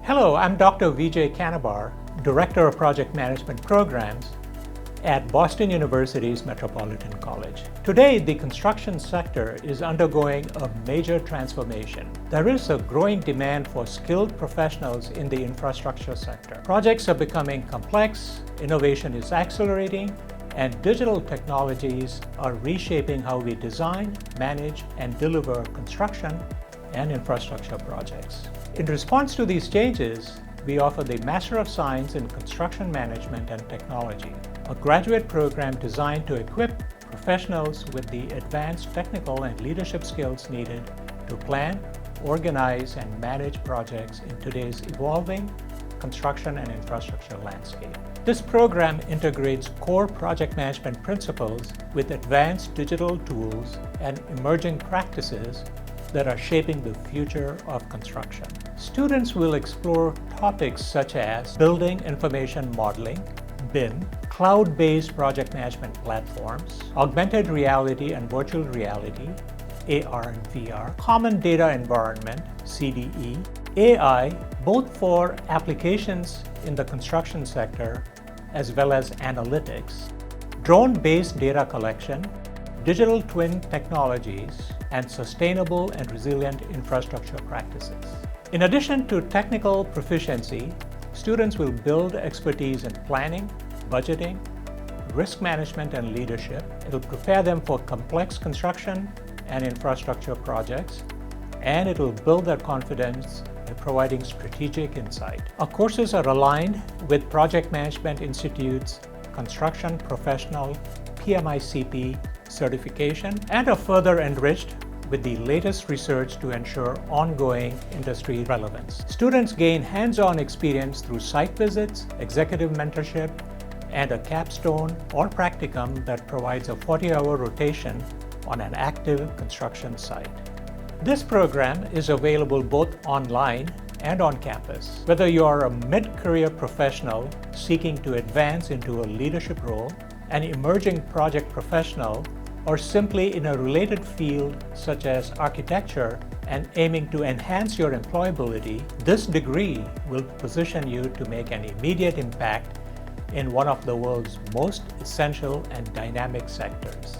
Hello, I'm Dr. Vijay Kanabar, Director of Project Management Programs at Boston University's Metropolitan College. Today, the construction sector is undergoing a major transformation. There is a growing demand for skilled professionals in the infrastructure sector. Projects are becoming complex, innovation is accelerating, and digital technologies are reshaping how we design, manage, and deliver construction and infrastructure projects. In response to these changes, we offer the Master of Science in Construction Management and Technology, a graduate program designed to equip professionals with the advanced technical and leadership skills needed to plan, organize, and manage projects in today's evolving construction and infrastructure landscape. This program integrates core project management principles with advanced digital tools and emerging practices that are shaping the future of construction. Students will explore topics such as building information modeling, BIM, cloud-based project management platforms, augmented reality and virtual reality, AR and VR, common data environment, CDE, AI, both for applications in the construction sector as well as analytics, drone-based data collection, digital twin technologies, and sustainable and resilient infrastructure practices. In addition to technical proficiency, students will build expertise in planning, budgeting, risk management, and leadership. It will prepare them for complex construction and infrastructure projects, and it will build their confidence by providing strategic insight. Our courses are aligned with Project Management Institute's Construction Professional PMICP certification and are further enriched with the latest research to ensure ongoing industry relevance. Students gain hands-on experience through site visits, executive mentorship, and a capstone or practicum that provides a 40-hour rotation on an active construction site. This program is available both online and on campus. Whether you are a mid-career professional seeking to advance into a leadership role, an emerging project professional, or simply in a related field such as architecture and aiming to enhance your employability, this degree will position you to make an immediate impact in one of the world's most essential and dynamic sectors.